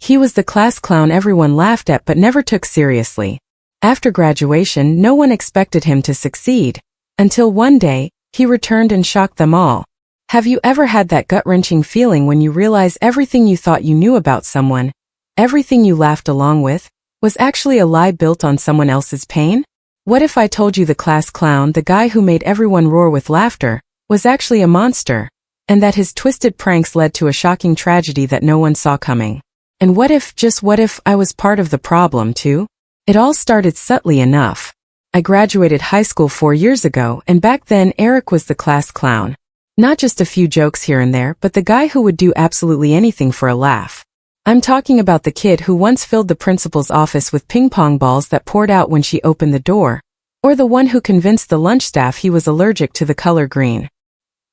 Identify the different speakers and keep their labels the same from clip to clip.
Speaker 1: He was the class clown everyone laughed at but never took seriously. After graduation, no one expected him to succeed. Until one day, he returned and shocked them all. Have you ever had that gut-wrenching feeling when you realize everything you thought you knew about someone, everything you laughed along with, was actually a lie built on someone else's pain? What if I told you the class clown, the guy who made everyone roar with laughter, was actually a monster, and that his twisted pranks led to a shocking tragedy that no one saw coming? And what if, just what if, I was part of the problem too? It all started subtly enough. I graduated high school 4 years ago, and back then Eric was the class clown. Not just a few jokes here and there, but the guy who would do absolutely anything for a laugh. I'm talking about the kid who once filled the principal's office with ping-pong balls that poured out when she opened the door, or the one who convinced the lunch staff he was allergic to the color green.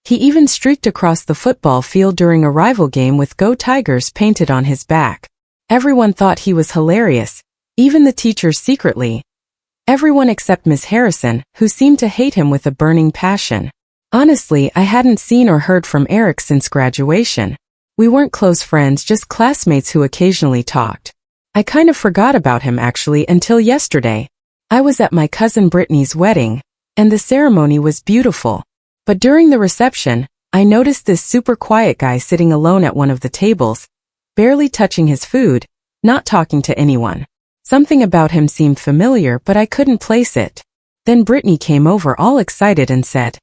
Speaker 1: He even streaked across the football field during a rival game with "Go Tigers" painted on his back. Everyone thought he was hilarious, even the teachers secretly. Everyone except Miss Harrison, who seemed to hate him with a burning passion. Honestly, I hadn't seen or heard from Eric since graduation. We weren't close friends, just classmates who occasionally talked. I kind of forgot about him actually until yesterday. I was at my cousin Brittany's wedding, and the ceremony was beautiful. But during the reception, I noticed this super quiet guy sitting alone at one of the tables, barely touching his food, not talking to anyone. Something about him seemed familiar, but I couldn't place it. Then Brittany came over all excited and said,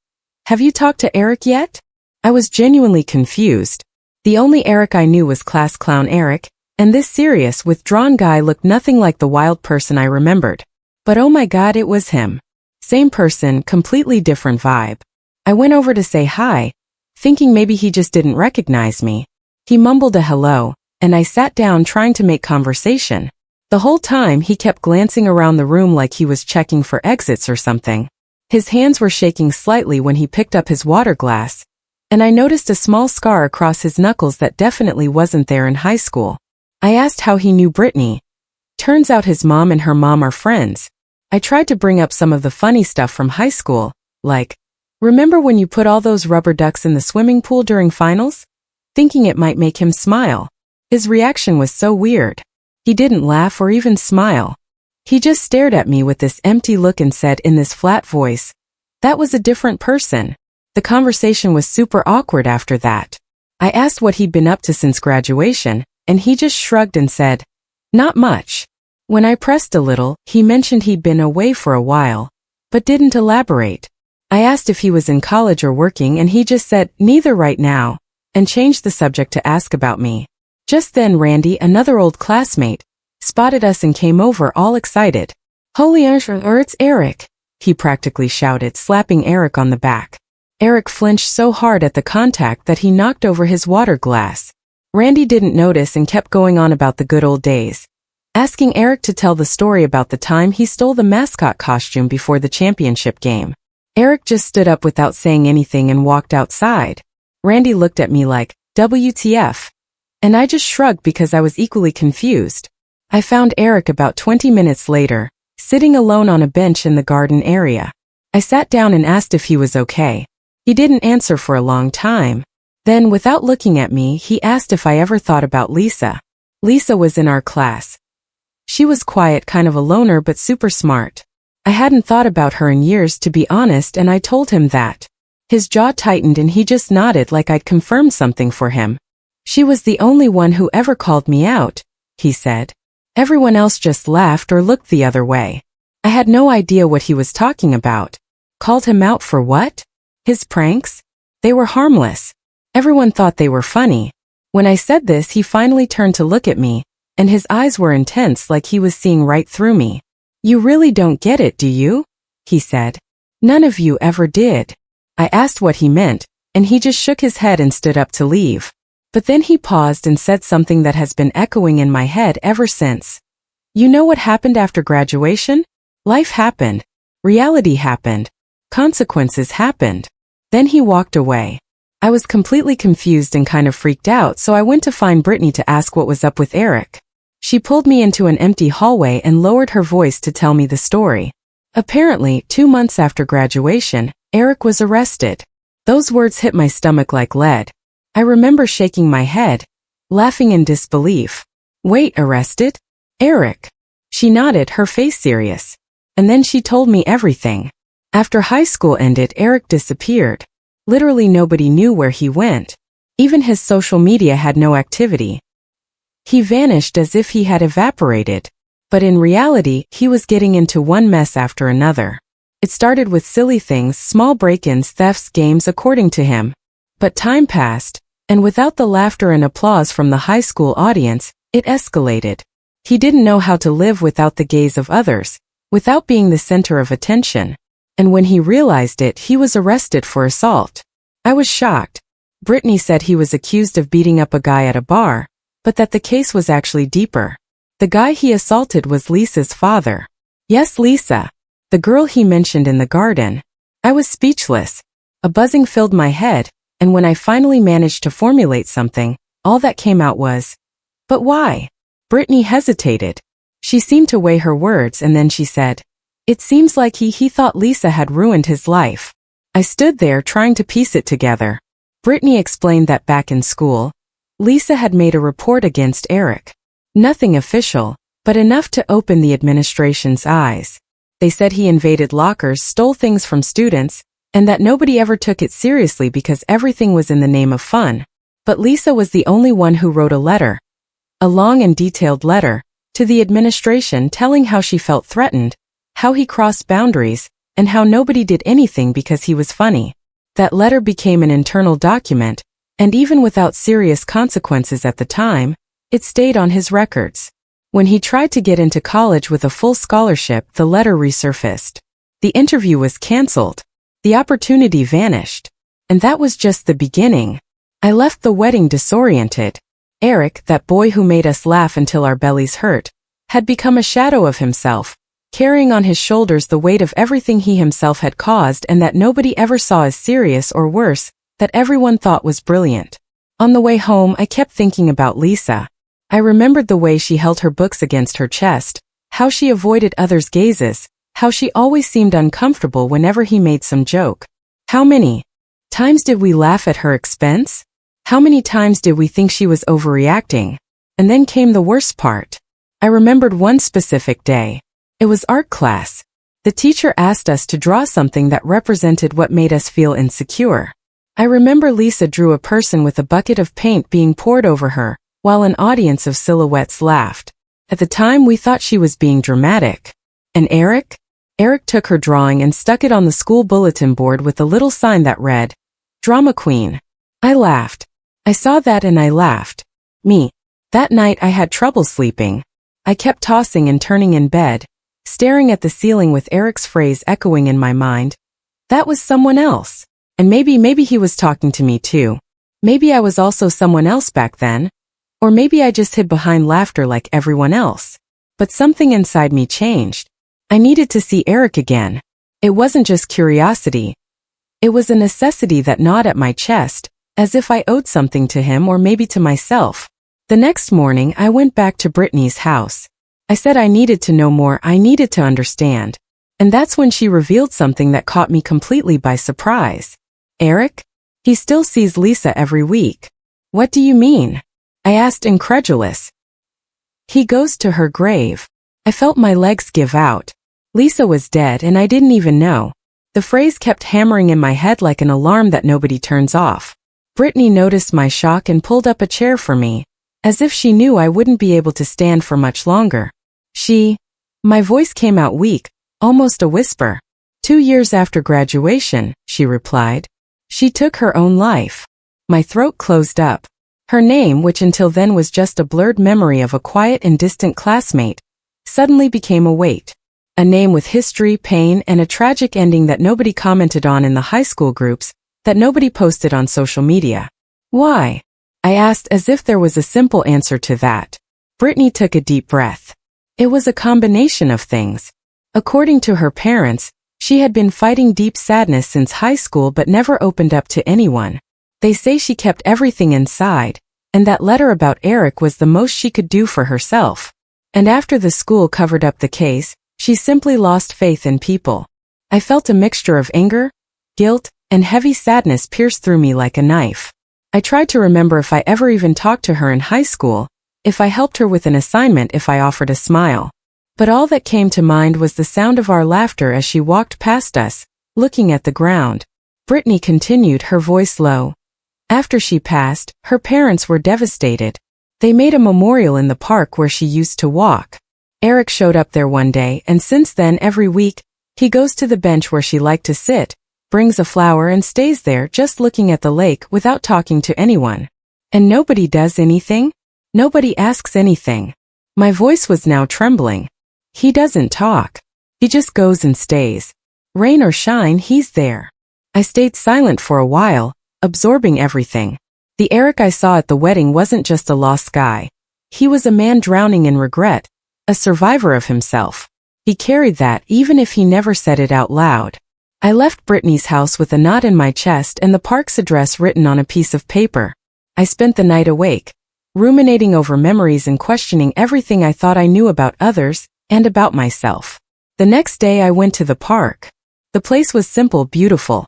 Speaker 1: "Have you talked to Eric yet?" I was genuinely confused. The only Eric I knew was class clown Eric, and this serious, withdrawn guy looked nothing like the wild person I remembered. But oh my God, it was him. Same person, completely different vibe. I went over to say hi, thinking maybe he just didn't recognize me. He mumbled a hello, and I sat down trying to make conversation. The whole time he kept glancing around the room like he was checking for exits or something. His hands were shaking slightly when he picked up his water glass, and I noticed a small scar across his knuckles that definitely wasn't there in high school. I asked how he knew Brittany. Turns out his mom and her mom are friends. I tried to bring up some of the funny stuff from high school, like, "Remember when you put all those rubber ducks in the swimming pool during finals?" Thinking it might make him smile. His reaction was so weird. He didn't laugh or even smile. He just stared at me with this empty look and said in this flat voice, "That was a different person." The conversation was super awkward after that. I asked what he'd been up to since graduation, and he just shrugged and said, "Not much." When I pressed a little, he mentioned he'd been away for a while, but didn't elaborate. I asked if he was in college or working, and he just said, "Neither right now," and changed the subject to ask about me. Just then Randy, another old classmate, spotted us and came over all excited. "Holy it's Eric," he practically shouted, slapping Eric on the back. Eric flinched so hard at the contact that he knocked over his water glass. Randy didn't notice and kept going on about the good old days, asking Eric to tell the story about the time he stole the mascot costume before the championship game. Eric just stood up without saying anything and walked outside. Randy looked at me like, "WTF?" And I just shrugged because I was equally confused. I found Eric about 20 minutes later, sitting alone on a bench in the garden area. I sat down and asked if he was okay. He didn't answer for a long time. Then, without looking at me, he asked if I ever thought about Lisa. Lisa was in our class. She was quiet, kind of a loner, but super smart. I hadn't thought about her in years, to be honest, and I told him that. His jaw tightened and he just nodded like I'd confirmed something for him. "She was the only one who ever called me out," he said. Everyone else just laughed or looked the other way. I had no idea what he was talking about. Called him out for what? His pranks? They were harmless. Everyone thought they were funny. When I said this, he finally turned to look at me, and his eyes were intense like he was seeing right through me. "You really don't get it, do you?" he said. "None of you ever did." I asked what he meant, and he just shook his head and stood up to leave. But then he paused and said something that has been echoing in my head ever since. "You know what happened after graduation? Life happened. Reality happened. Consequences happened." Then he walked away. I was completely confused and kind of freaked out, so I went to find Brittany to ask what was up with Eric. She pulled me into an empty hallway and lowered her voice to tell me the story. Apparently, 2 months after graduation, Eric was arrested. Those words hit my stomach like lead. I remember shaking my head, laughing in disbelief. Wait, arrested? Eric. She nodded, her face serious. And then she told me everything. After high school ended, Eric disappeared. Literally nobody knew where he went. Even his social media had no activity. He vanished as if he had evaporated. But in reality, he was getting into one mess after another. It started with silly things, small break-ins, thefts, games, according to him. But time passed, and without the laughter and applause from the high school audience, it escalated. He didn't know how to live without the gaze of others, without being the center of attention. And when he realized it, he was arrested for assault. I was shocked. Brittany said he was accused of beating up a guy at a bar, but that the case was actually deeper. The guy he assaulted was Lisa's father. Yes, Lisa. The girl he mentioned in the garden. I was speechless. A buzzing filled my head, and when I finally managed to formulate something, all that came out was, "But why?" Brittany hesitated. She seemed to weigh her words, and then she said, "It seems like he thought Lisa had ruined his life." I stood there trying to piece it together. Brittany explained that back in school, Lisa had made a report against Eric. Nothing official, but enough to open the administration's eyes. They said he invaded lockers, stole things from students, and that nobody ever took it seriously because everything was in the name of fun. But Lisa was the only one who wrote a letter. A long and detailed letter to the administration telling how she felt threatened, how he crossed boundaries, and how nobody did anything because he was funny. That letter became an internal document, and even without serious consequences at the time, it stayed on his records. When he tried to get into college with a full scholarship, the letter resurfaced. The interview was canceled. The opportunity vanished. And that was just the beginning. I left the wedding disoriented. Eric, that boy who made us laugh until our bellies hurt, had become a shadow of himself, carrying on his shoulders the weight of everything he himself had caused and that nobody ever saw as serious or worse, that everyone thought was brilliant. On the way home, I kept thinking about Lisa. I remembered the way she held her books against her chest, how she avoided others' gazes, how she always seemed uncomfortable whenever he made some joke. How many times did we laugh at her expense? How many times did we think she was overreacting? And then came the worst part. I remembered one specific day. It was art class. The teacher asked us to draw something that represented what made us feel insecure. I remember Lisa drew a person with a bucket of paint being poured over her, while an audience of silhouettes laughed. At the time we thought she was being dramatic. And Eric? Eric took her drawing and stuck it on the school bulletin board with a little sign that read, "Drama Queen." I laughed. I saw that and I laughed. Me. That night I had trouble sleeping. I kept tossing and turning in bed, staring at the ceiling with Eric's phrase echoing in my mind. That was someone else. And maybe he was talking to me too. Maybe I was also someone else back then. Or maybe I just hid behind laughter like everyone else. But something inside me changed. I needed to see Eric again. It wasn't just curiosity. It was a necessity that gnawed at my chest, as if I owed something to him or maybe to myself. The next morning I went back to Brittany's house. I said I needed to know more, I needed to understand. And that's when she revealed something that caught me completely by surprise. Eric? He still sees Lisa every week. What do you mean? I asked, incredulous. He goes to her grave. I felt my legs give out. Lisa was dead and I didn't even know. The phrase kept hammering in my head like an alarm that nobody turns off. Brittany noticed my shock and pulled up a chair for me, as if she knew I wouldn't be able to stand for much longer. My voice came out weak, almost a whisper. 2 years after graduation, she replied. She took her own life. My throat closed up. Her name, which until then was just a blurred memory of a quiet and distant classmate, suddenly became a weight. A name with history, pain, and a tragic ending that nobody commented on in the high school groups, that nobody posted on social media. Why? I asked as if there was a simple answer to that. Brittany took a deep breath. It was a combination of things. According to her parents, she had been fighting deep sadness since high school but never opened up to anyone. They say she kept everything inside, and that letter about Eric was the most she could do for herself. And after the school covered up the case, she simply lost faith in people. I felt a mixture of anger, guilt, and heavy sadness pierce through me like a knife. I tried to remember if I ever even talked to her in high school, if I helped her with an assignment, if I offered a smile. But all that came to mind was the sound of our laughter as she walked past us, looking at the ground. Brittany continued, her voice low. After she passed, her parents were devastated. They made a memorial in the park where she used to walk. Eric showed up there one day, and since then every week, he goes to the bench where she liked to sit, brings a flower and stays there just looking at the lake without talking to anyone. And nobody does anything? Nobody asks anything. My voice was now trembling. He doesn't talk. He just goes and stays. Rain or shine, he's there. I stayed silent for a while, absorbing everything. The Eric I saw at the wedding wasn't just a lost guy. He was a man drowning in regret, a survivor of himself. He carried that even if he never said it out loud. I left Brittany's house with a knot in my chest and the park's address written on a piece of paper. I spent the night awake, ruminating over memories and questioning everything I thought I knew about others and about myself. The next day I went to the park. The place was simple, beautiful.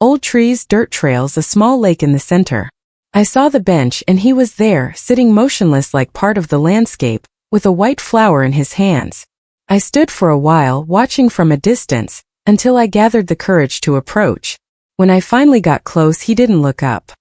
Speaker 1: Old trees, dirt trails, a small lake in the center. I saw the bench and he was there, sitting motionless like part of the landscape, with a white flower in his hands. I stood for a while, watching from a distance, until I gathered the courage to approach. When I finally got close, he didn't look up.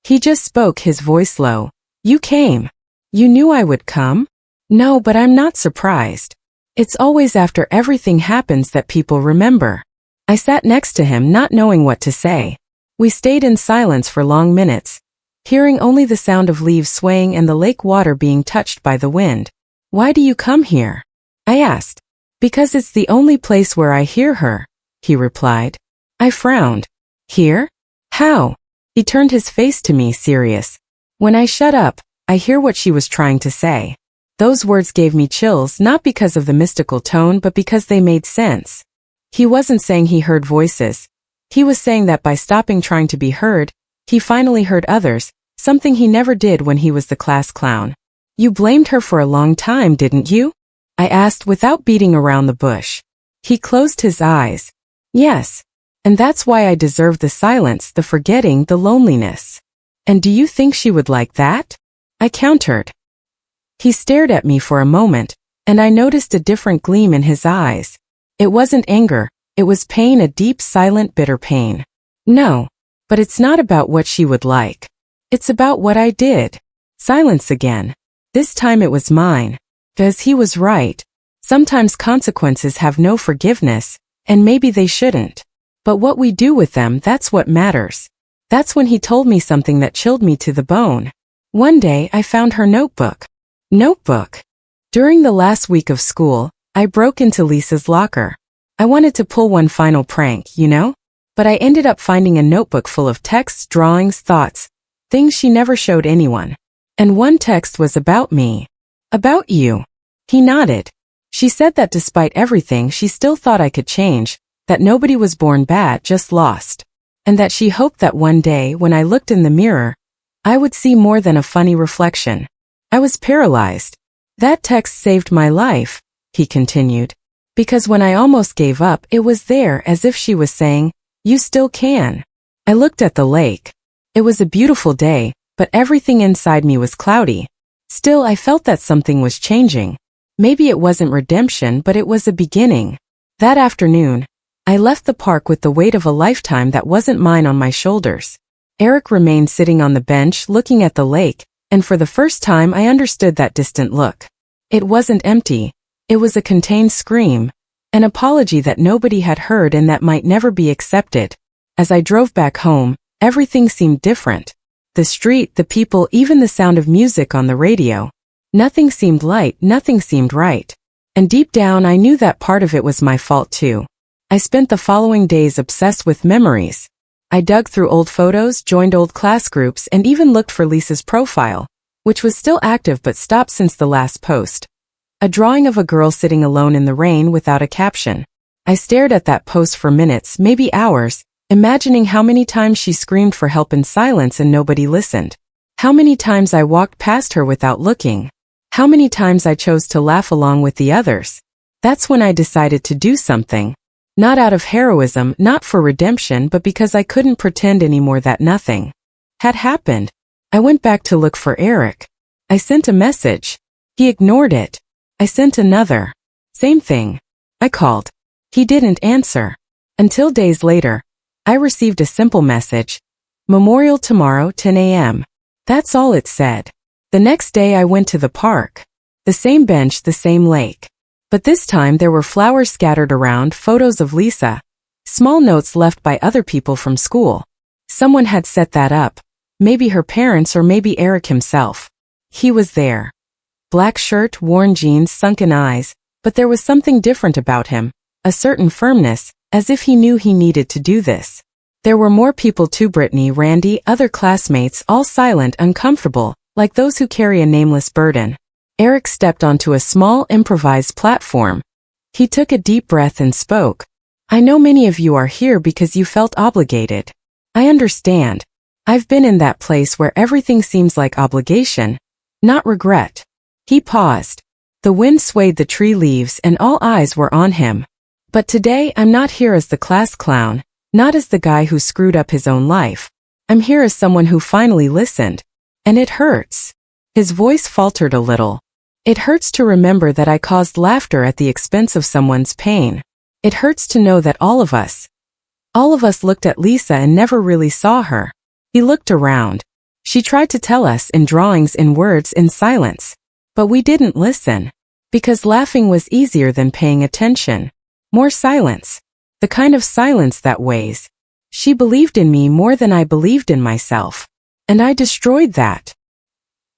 Speaker 1: He just spoke, his voice low. You came. You knew I would come? No, but I'm not surprised. It's always after everything happens that people remember. I sat next to him, not knowing what to say. We stayed in silence for long minutes, hearing only the sound of leaves swaying and the lake water being touched by the wind. Why do you come here? I asked. Because it's the only place where I hear her, he replied. I frowned. Here? How? He turned his face to me, serious. When I shut up, I hear what she was trying to say. Those words gave me chills, not because of the mystical tone, but because they made sense. He wasn't saying he heard voices. He was saying that by stopping trying to be heard, he finally heard others, something he never did when he was the class clown. You blamed her for a long time, didn't you? I asked without beating around the bush. He closed his eyes. Yes. And that's why I deserve the silence, the forgetting, the loneliness. And do you think she would like that? I countered. He stared at me for a moment, and I noticed a different gleam in his eyes. It wasn't anger, it was pain, a deep, silent, bitter pain. No, but it's not about what she would like. It's about what I did. Silence again. This time it was mine. Because he was right. Sometimes consequences have no forgiveness, and maybe they shouldn't. But what we do with them, that's what matters. That's when he told me something that chilled me to the bone. One day I found her notebook. Notebook. During the last week of school, I broke into Lisa's locker. I wanted to pull one final prank, you know? But I ended up finding a notebook full of texts, drawings, thoughts, things she never showed anyone. And one text was about me. About you. He nodded. She said that despite everything, she still thought I could change, that nobody was born bad, just lost. And that she hoped that one day, when I looked in the mirror, I would see more than a funny reflection. I was paralyzed. That text saved my life, he continued. Because when I almost gave up, it was there, as if she was saying, you still can. I looked at the lake. It was a beautiful day, but everything inside me was cloudy. Still, I felt that something was changing. Maybe it wasn't redemption, but it was a beginning. That afternoon, I left the park with the weight of a lifetime that wasn't mine on my shoulders. Eric remained sitting on the bench looking at the lake, and for the first time I understood that distant look. It wasn't empty. It was a contained scream, an apology that nobody had heard and that might never be accepted. As I drove back home, everything seemed different. The street, the people, even the sound of music on the radio. Nothing seemed light, nothing seemed right. And deep down I knew that part of it was my fault too. I spent the following days obsessed with memories. I dug through old photos, joined old class groups, and even looked for Lisa's profile, which was still active but stopped since the last post. A drawing of a girl sitting alone in the rain without a caption. I stared at that post for minutes, maybe hours, imagining how many times she screamed for help in silence and nobody listened. How many times I walked past her without looking. How many times I chose to laugh along with the others. That's when I decided to do something. Not out of heroism, not for redemption, but because I couldn't pretend anymore that nothing had happened. I went back to look for Eric. I sent a message. He ignored it. I sent another. Same thing. I called. He didn't answer. Until days later, I received a simple message. Memorial tomorrow, 10 a.m. That's all it said. The next day I went to the park. The same bench, the same lake. But this time there were flowers scattered around, photos of Lisa, small notes left by other people from school. Someone had set that up. Maybe her parents or maybe Eric himself. He was there. Black shirt, worn jeans, sunken eyes, but there was something different about him, a certain firmness, as if he knew he needed to do this. There were more people too, Brittany, Randy, other classmates, all silent, uncomfortable, like those who carry a nameless burden. Eric stepped onto a small, improvised platform. He took a deep breath and spoke. I know many of you are here because you felt obligated. I understand. I've been in that place where everything seems like obligation, not regret. He paused. The wind swayed the tree leaves and all eyes were on him. But today I'm not here as the class clown, not as the guy who screwed up his own life. I'm here as someone who finally listened. And it hurts. His voice faltered a little. It hurts to remember that I caused laughter at the expense of someone's pain. It hurts to know that all of us looked at Lisa and never really saw her. He looked around. She tried to tell us in drawings, in words, in silence. But we didn't listen. Because laughing was easier than paying attention. More silence. The kind of silence that weighs. She believed in me more than I believed in myself. And I destroyed that.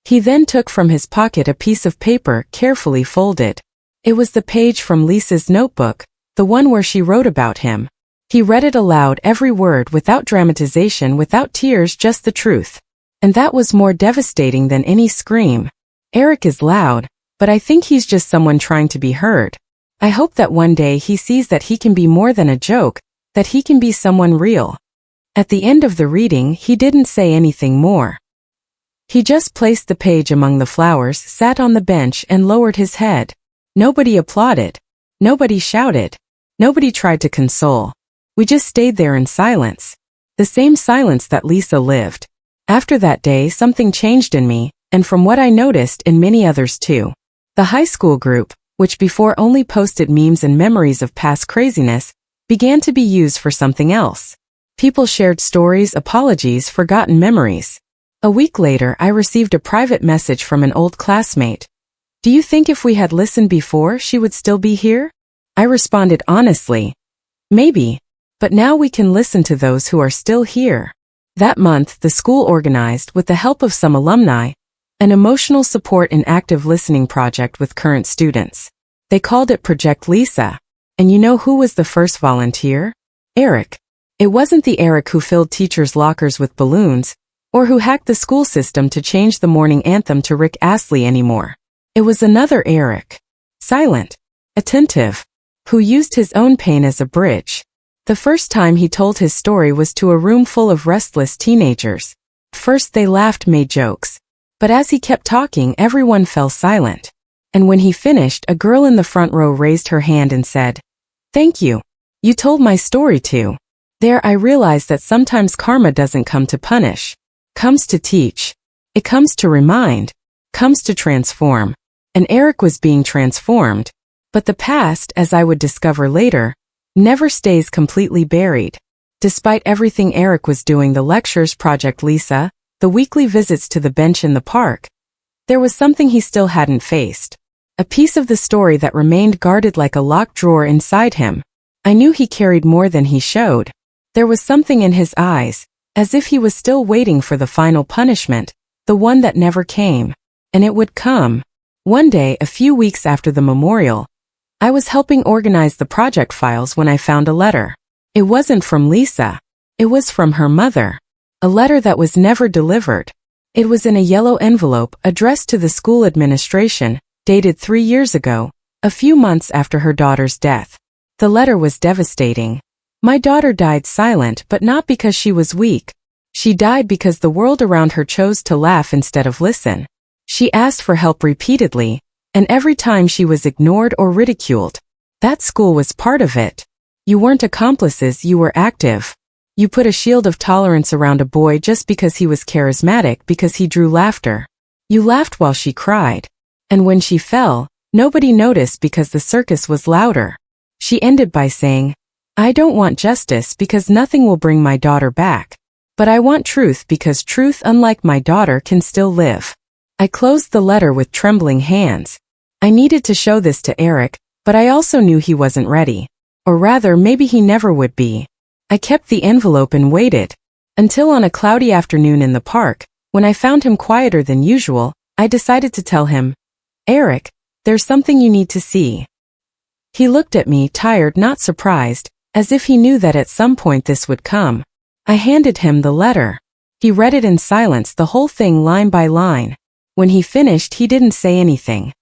Speaker 1: He then took from his pocket a piece of paper carefully folded. It was the page from Lisa's notebook, the one where she wrote about him. He read it aloud, every word, without dramatization, without tears, just the truth. And that was more devastating than any scream. Eric is loud, but I think he's just someone trying to be heard. I hope that one day he sees that he can be more than a joke, that he can be someone real. At the end of the reading, he didn't say anything more. He just placed the page among the flowers, sat on the bench, and lowered his head. Nobody applauded. Nobody shouted. Nobody tried to console. We just stayed there in silence. The same silence that Lisa lived. After that day, something changed in me, and from what I noticed in many others too. The high school group, which before only posted memes and memories of past craziness, began to be used for something else. People shared stories, apologies, forgotten memories. A week later, I received a private message from an old classmate. Do you think if we had listened before, she would still be here? I responded honestly. Maybe. But now we can listen to those who are still here. That month, the school organized, with the help of some alumni, an emotional support and active listening project with current students. They called it Project Lisa. And you know who was the first volunteer? Eric. It wasn't the Eric who filled teachers' lockers with balloons, or who hacked the school system to change the morning anthem to Rick Astley anymore. It was another Eric. Silent. Attentive. Who used his own pain as a bridge. The first time he told his story was to a room full of restless teenagers. First they laughed, made jokes. But as he kept talking, everyone fell silent. And when he finished, a girl in the front row raised her hand and said, "Thank you. You told my story too." There I realized that sometimes karma doesn't come to punish. Comes to teach. It comes to remind. Comes to transform. And Eric was being transformed. But the past, as I would discover later, never stays completely buried. Despite everything Eric was doing, the lectures, Project Lisa, the weekly visits to the bench in the park, there was something he still hadn't faced. A piece of the story that remained guarded like a locked drawer inside him. I knew he carried more than he showed. There was something in his eyes, as if he was still waiting for the final punishment, the one that never came. And it would come. One day, a few weeks after the memorial, I was helping organize the project files when I found a letter. It wasn't from Lisa. It was from her mother. A letter that was never delivered. It was in a yellow envelope addressed to the school administration, dated 3 years ago, a few months after her daughter's death. The letter was devastating. My daughter died silent, but not because she was weak. She died because the world around her chose to laugh instead of listen. She asked for help repeatedly, and every time she was ignored or ridiculed. That school was part of it. You weren't accomplices, you were active. You put a shield of tolerance around a boy just because he was charismatic, because he drew laughter. You laughed while she cried. And when she fell, nobody noticed because the circus was louder. She ended by saying, I don't want justice because nothing will bring my daughter back. But I want truth because truth, unlike my daughter, can still live. I closed the letter with trembling hands. I needed to show this to Eric, but I also knew he wasn't ready. Or rather, maybe he never would be. I kept the envelope and waited. Until on a cloudy afternoon in the park, when I found him quieter than usual, I decided to tell him, Eric, there's something you need to see. He looked at me, tired, not surprised, as if he knew that at some point this would come. I handed him the letter. He read it in silence, the whole thing line by line. When he finished, he didn't say anything.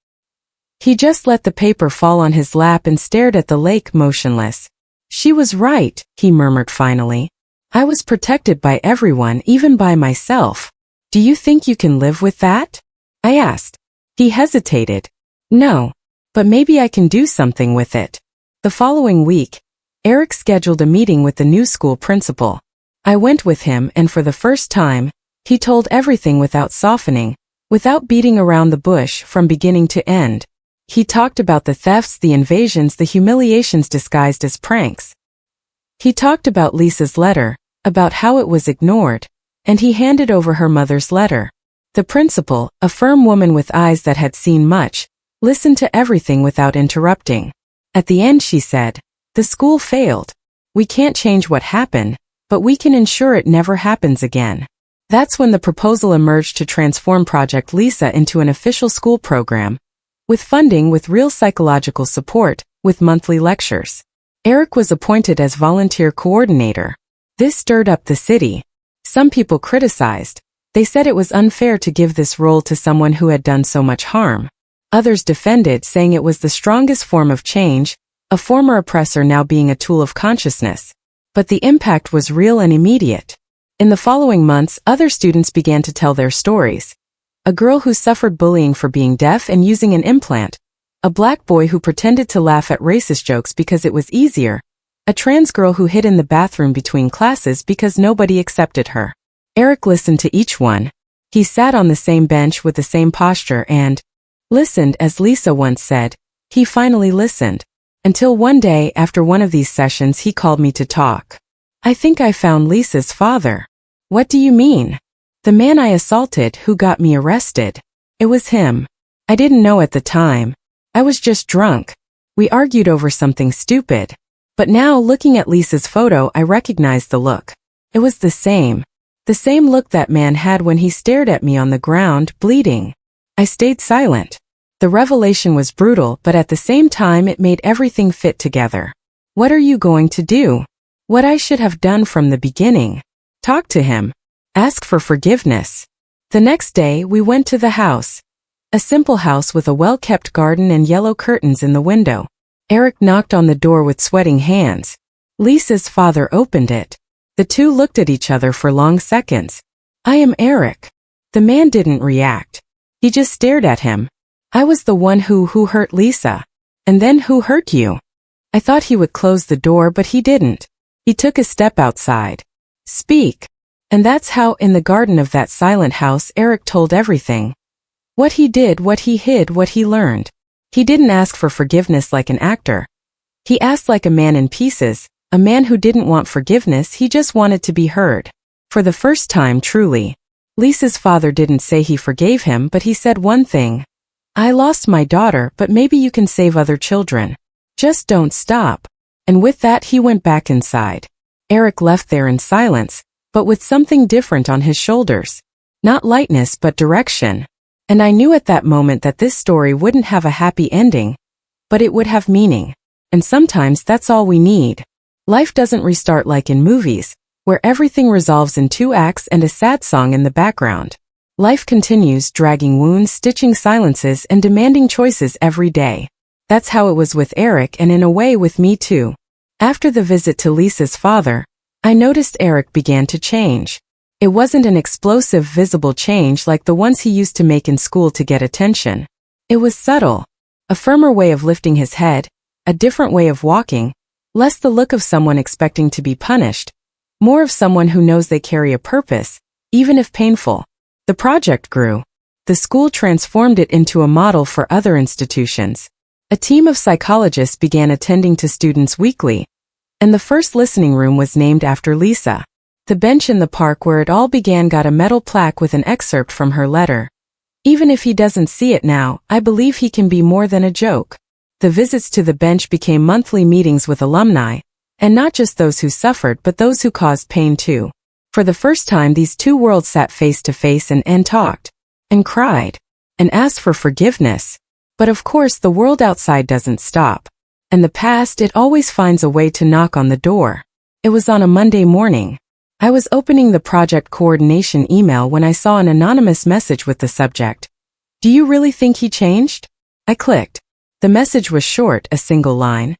Speaker 1: He just let the paper fall on his lap and stared at the lake, motionless. She was right, he murmured finally. I was protected by everyone, even by myself. Do you think you can live with that? I asked. He hesitated. No. But maybe I can do something with it. The following week, Eric scheduled a meeting with the new school principal. I went with him, and for the first time, he told everything without softening, without beating around the bush from beginning to end. He talked about the thefts, the invasions, the humiliations disguised as pranks. He talked about Lisa's letter, about how it was ignored, and he handed over her mother's letter. The principal, a firm woman with eyes that had seen much, listened to everything without interrupting. At the end she said, the school failed. We can't change what happened, but we can ensure it never happens again. That's when the proposal emerged to transform Project Lisa into an official school program, with funding, with real psychological support, with monthly lectures. Eric was appointed as volunteer coordinator. This stirred up the city. Some people criticized. They said it was unfair to give this role to someone who had done so much harm. Others defended, saying it was the strongest form of change, a former oppressor now being a tool of consciousness. But the impact was real and immediate. In the following months, other students began to tell their stories. A girl who suffered bullying for being deaf and using an implant. A black boy who pretended to laugh at racist jokes because it was easier. A trans girl who hid in the bathroom between classes because nobody accepted her. Eric listened to each one. He sat on the same bench with the same posture and listened, as Lisa once said. He finally listened. Until one day, after one of these sessions, he called me to talk. I think I found Lisa's father. What do you mean? The man I assaulted, who got me arrested. It was him. I didn't know at the time. I was just drunk. We argued over something stupid. But now, looking at Lisa's photo, I recognized the look. It was the same. The same look that man had when he stared at me on the ground, bleeding. I stayed silent. The revelation was brutal, but at the same time it made everything fit together. What are you going to do? What I should have done from the beginning. Talk to him. Ask for forgiveness. The next day, we went to the house. A simple house with a well-kept garden and yellow curtains in the window. Eric knocked on the door with sweating hands. Lisa's father opened it. The two looked at each other for long seconds. I am Eric. The man didn't react. He just stared at him. I was the one who hurt Lisa. And then who hurt you? I thought he would close the door, but he didn't. He took a step outside. Speak. And that's how, in the garden of that silent house, Eric told everything. What he did, what he hid, what he learned. He didn't ask for forgiveness like an actor. He asked like a man in pieces, a man who didn't want forgiveness, he just wanted to be heard. For the first time, truly. Lisa's father didn't say he forgave him, but he said one thing. I lost my daughter, but maybe you can save other children. Just don't stop. And with that, he went back inside. Eric left there in silence, but with something different on his shoulders. Not lightness, but direction. And I knew at that moment that this story wouldn't have a happy ending, but it would have meaning. And sometimes that's all we need. Life doesn't restart like in movies, where everything resolves in 2 acts and a sad song in the background. Life continues, dragging wounds, stitching silences, and demanding choices every day. That's how it was with Eric, and in a way with me too. After the visit to Lisa's father, I noticed Eric began to change. It wasn't an explosive, visible change like the ones he used to make in school to get attention. It was subtle. A firmer way of lifting his head, a different way of walking, less the look of someone expecting to be punished, more of someone who knows they carry a purpose, even if painful. The project grew. The school transformed it into a model for other institutions. A team of psychologists began attending to students weekly, and the first listening room was named after Lisa. The bench in the park where it all began got a metal plaque with an excerpt from her letter. Even if he doesn't see it now, I believe he can be more than a joke. The visits to the bench became monthly meetings with alumni, and not just those who suffered but those who caused pain too. For the first time these two worlds sat face to face and talked, and cried, and asked for forgiveness. But of course the world outside doesn't stop. And the past, it always finds a way to knock on the door. It was on a Monday morning. I was opening the project coordination email when I saw an anonymous message with the subject, "Do you really think he changed?" I clicked. The message was short, a single line.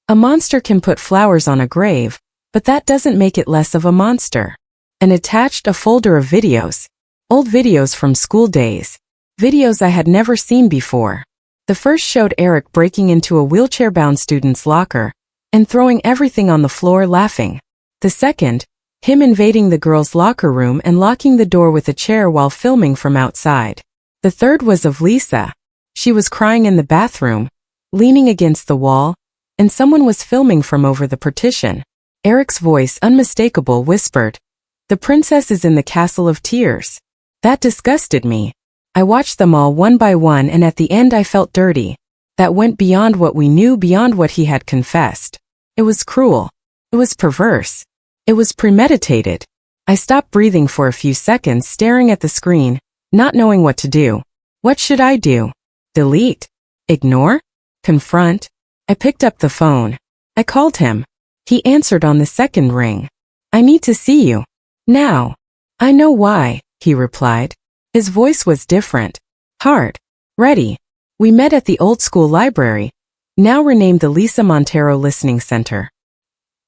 Speaker 1: A monster can put flowers on a grave, but that doesn't make it less of a monster. And attached a folder of videos. Old videos from school days. Videos I had never seen before. The first showed Eric breaking into a wheelchair-bound student's locker and throwing everything on the floor laughing. The second, him invading the girls' locker room and locking the door with a chair while filming from outside. The third was of Lisa. She was crying in the bathroom, leaning against the wall, and someone was filming from over the partition. Eric's voice, unmistakable, whispered, "The princess is in the castle of tears." That disgusted me. I watched them all one by one, and at the end I felt dirty. That went beyond what we knew, beyond what he had confessed. It was cruel. It was perverse. It was premeditated. I stopped breathing for a few seconds, staring at the screen, not knowing what to do. What should I do? Delete? Ignore? Confront? I picked up the phone. I called him. He answered on the second ring. "I need to see you. Now." "I know why," he replied. His voice was different. Hard. Ready. We met at the old school library, now renamed the Lisa Montero Listening Center.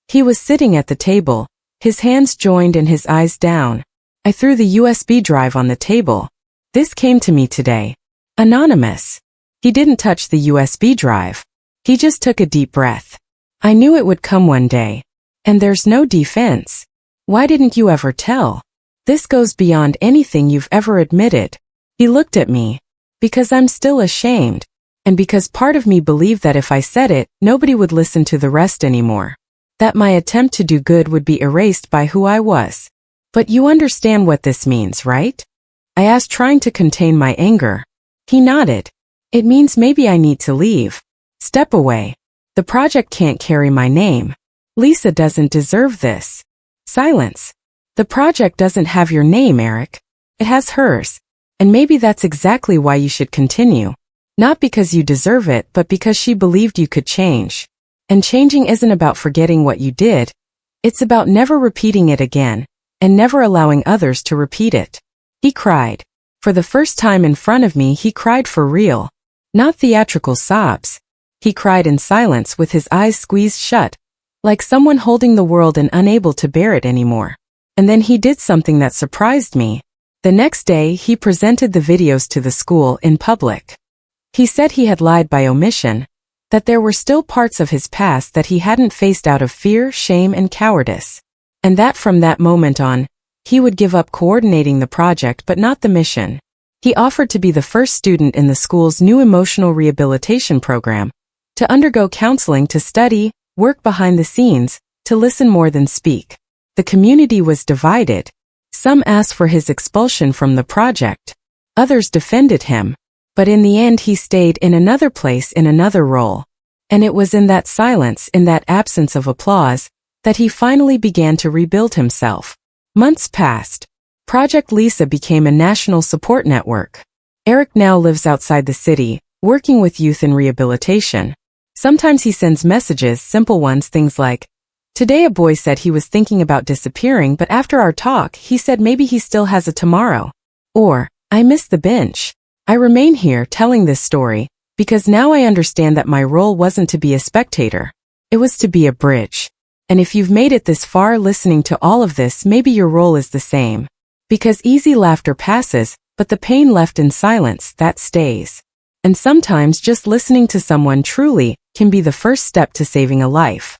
Speaker 1: He was sitting at the table, his hands joined and his eyes down. I threw the USB drive on the table. "This came to me today. Anonymous." He didn't touch the USB drive. He just took a deep breath. "I knew it would come one day. And there's no defense. Why didn't you ever tell? This goes beyond anything you've ever admitted." He looked at me. "Because I'm still ashamed. And because part of me believed that if I said it, nobody would listen to the rest anymore. That my attempt to do good would be erased by who I was. But you understand what this means, right?" I asked, trying to contain my anger. He nodded. "It means maybe I need to leave. Step away. The project can't carry my name. Lisa doesn't deserve this." Silence. "The project doesn't have your name, Eric. It has hers. And maybe that's exactly why you should continue. Not because you deserve it, but because she believed you could change. And changing isn't about forgetting what you did. It's about never repeating it again, and never allowing others to repeat it." He cried. For the first time in front of me, he cried for real. Not theatrical sobs. He cried in silence with his eyes squeezed shut, like someone holding the world and unable to bear it anymore. And then he did something that surprised me. The next day, he presented the videos to the school in public. He said he had lied by omission, that there were still parts of his past that he hadn't faced out of fear, shame, and cowardice. And that from that moment on, he would give up coordinating the project but not the mission. He offered to be the first student in the school's new emotional rehabilitation program, to undergo counseling, to study, work behind the scenes, to listen more than speak. The community was divided. Some asked for his expulsion from the project. Others defended him. But in the end he stayed in another place, in another role. And it was in that silence, in that absence of applause, that he finally began to rebuild himself. Months passed. Project Lisa became a national support network. Eric now lives outside the city, working with youth in rehabilitation. Sometimes he sends messages, simple ones, things like, "Today a boy said he was thinking about disappearing, but after our talk, he said maybe he still has a tomorrow." Or, "I miss the bench. I remain here telling this story, because now I understand that my role wasn't to be a spectator. It was to be a bridge. And if you've made it this far listening to all of this, maybe your role is the same. Because easy laughter passes, but the pain left in silence, that stays. And sometimes just listening to someone truly can be the first step to saving a life."